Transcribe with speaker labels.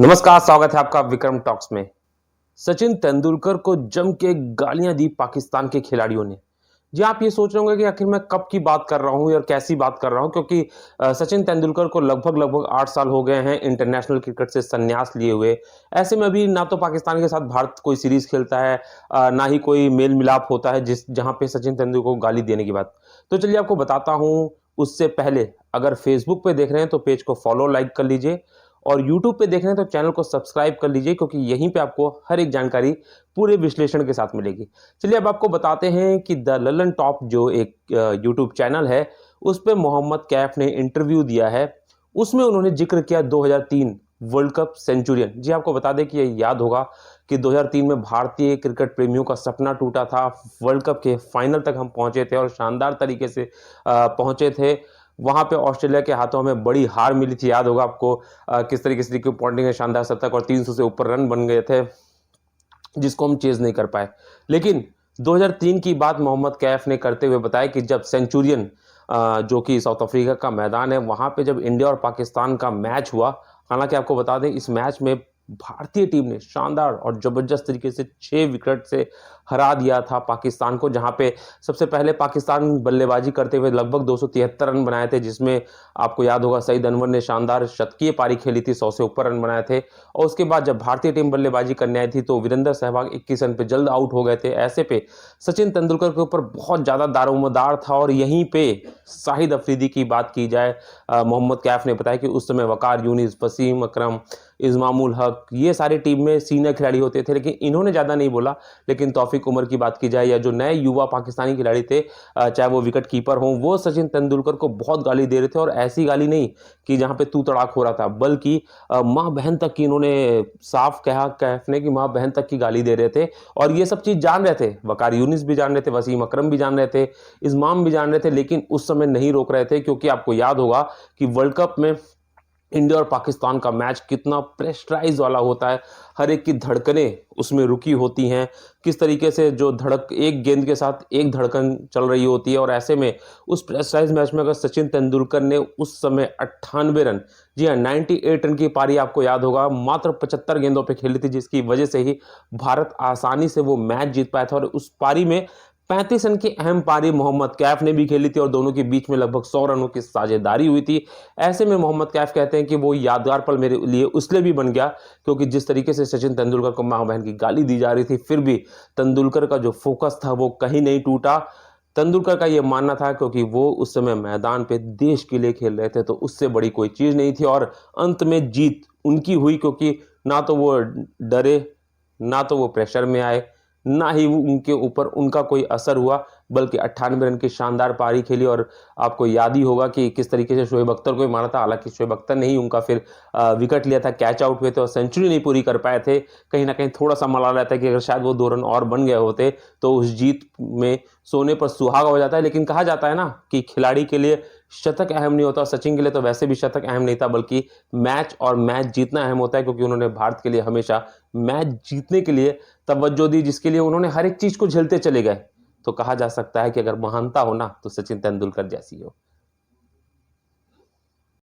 Speaker 1: नमस्कार, स्वागत है आपका विक्रम टॉक्स में। सचिन तेंदुलकर को जम के गालियां दी पाकिस्तान के खिलाड़ियों ने। जी, आप ये सोच रहे होंगे कि आखिर मैं कब की बात कर रहा हूं और कैसी बात कर रहा हूं, क्योंकि सचिन तेंदुलकर को लगभग 8 साल हो गए हैं इंटरनेशनल क्रिकेट से संन्यास लिए हुए। ऐसे में अभी ना तो पाकिस्तान के साथ भारत कोई सीरीज खेलता है, ना ही कोई मेल मिलाप होता है जिस जहां पे सचिन तेंदुलकर को गाली देने की बात। तो चलिए आपको बताता हूं। उससे पहले अगर फेसबुक पे देख रहे हैं तो पेज को फॉलो लाइक कर लीजिए, और यूट्यूब पे देख रहे हैं तो चैनल को सब्सक्राइब कर लीजिए, क्योंकि यहीं पे आपको हर एक जानकारी पूरे विश्लेषण के साथ मिलेगी। चलिए अब आपको बताते हैं कि द ललन टॉप जो एक यूट्यूब चैनल है, उस पे मोहम्मद कैफ ने इंटरव्यू दिया है। उसमें उन्होंने जिक्र किया 2003 वर्ल्ड कप सेंचुरियन। जी, आपको बता दें कि ये याद होगा कि 2003 में भारतीय क्रिकेट प्रेमियों का सपना टूटा था। वर्ल्ड कप के फाइनल तक हम पहुंचे थे और शानदार तरीके से पहुंचे थे। वहां पे ऑस्ट्रेलिया के हाथों में बड़ी हार मिली थी। याद होगा आपको किस तरीके से रिकी पॉन्टिंग ने शानदार शतक और 300 से ऊपर रन बन गए थे, जिसको हम चेज नहीं कर पाए। लेकिन 2003 की बात मोहम्मद कैफ ने करते हुए बताया कि जब सेंचुरियन जो कि साउथ अफ्रीका का मैदान है, वहां पे जब इंडिया और पाकिस्तान का मैच हुआ। हालांकि आपको बता दें इस मैच में भारतीय टीम ने शानदार और जबरदस्त तरीके से 6 विकेट से हरा दिया था पाकिस्तान को, जहां पे सबसे पहले पाकिस्तान बल्लेबाजी करते हुए लगभग 273 रन बनाए थे, जिसमें आपको याद होगा सईद अनवर ने शानदार शतकीय पारी खेली थी, 100 से ऊपर रन बनाए थे। और उसके बाद जब भारतीय टीम बल्लेबाजी करने आई थी तो वीरेंद्र सहवाग 21 रन पे जल्द आउट हो गए थे। ऐसे पे सचिन तेंदुलकर के ऊपर बहुत ज्यादा दारोमदार था। और यहीं पे शाहिद अफरीदी की बात की जाए, मोहम्मद कैफ ने बताया कि उस समय वकार यूनिस, वसीम अकरम, इज़मामुल हक, ये सारी टीम में सीनियर खिलाड़ी होते थे, लेकिन इन्होंने ज़्यादा नहीं बोला। लेकिन तौफीक उमर की बात की जाए या जो नए युवा पाकिस्तानी खिलाड़ी थे, चाहे वो विकेट कीपर हों, वो सचिन तेंदुलकर को बहुत गाली दे रहे थे। और ऐसी गाली नहीं कि जहाँ पे तू तड़ाक हो रहा था, बल्कि माँ बहन तक की इन्होंने साफ कहा कैफ ने कि माँ बहन तक की गाली दे रहे थे। और ये सब चीज़ जान रहे थे, वकार यूनिस भी जान रहे थे, वसीम अकरम भी जान रहे थे, इज़माम भी जान रहे थे, लेकिन उस समय नहीं रोक रहे थे। क्योंकि आपको याद होगा कि वर्ल्ड कप में इंडिया और पाकिस्तान का मैच कितना प्रेशराइज वाला होता है। हर एक की धड़कनें उसमें रुकी होती हैं। किस तरीके से जो धड़क एक गेंद के साथ एक धड़कन चल रही होती है। और ऐसे में उस प्रेशराइज मैच में अगर सचिन तेंदुलकर ने उस समय 98 रन, जी हाँ 98 रन की पारी आपको याद होगा मात्र 75 गेंदों पे खेली थी, जिसकी वजह से ही भारत आसानी से वो मैच जीत पाया था। और उस पारी में 35 रन की अहम पारी मोहम्मद कैफ ने भी खेली थी और दोनों के बीच में लगभग 100 रनों की साझेदारी हुई थी। ऐसे में मोहम्मद कैफ कहते हैं कि वो यादगार पल मेरे लिए इसलिए भी बन गया क्योंकि जिस तरीके से सचिन तेंदुलकर को मां बहन की गाली दी जा रही थी, फिर भी तेंदुलकर का जो फोकस था वो कहीं नहीं टूटा। तेंदुलकर का ये मानना था क्योंकि वो उस समय मैदान पे देश के लिए खेल रहे थे, तो उससे बड़ी कोई चीज नहीं थी। और अंत में जीत उनकी हुई, क्योंकि ना तो वो डरे, ना तो वो प्रेशर में आए, ना ही उनके ऊपर उनका कोई असर हुआ, बल्कि 98 रन की शानदार पारी खेली। और आपको याद ही होगा कि किस तरीके से शोएब अख्तर को मारा था। हालांकि शोएब अख्तर ने ही उनका फिर विकेट लिया था, कैच आउट हुए थे और सेंचुरी नहीं पूरी कर पाए थे। कहीं ना कहीं थोड़ा सा मलाल रहता है कि अगर शायद वो 2 रन और बन गए होते तो उस जीत में सोने पर सुहागा हो जाता है। लेकिन कहा जाता है ना कि खिलाड़ी के लिए शतक अहम नहीं होता। सचिन के लिए तो वैसे भी शतक अहम नहीं था, बल्कि मैच और मैच जीतना अहम होता है, क्योंकि उन्होंने भारत के लिए हमेशा मैच जीतने के लिए तवज्जो दी, जिसके लिए उन्होंने हर एक चीज को झेलते चले गए। तो कहा जा सकता है कि अगर महानता हो ना तो सचिन तेंदुलकर जैसी हो।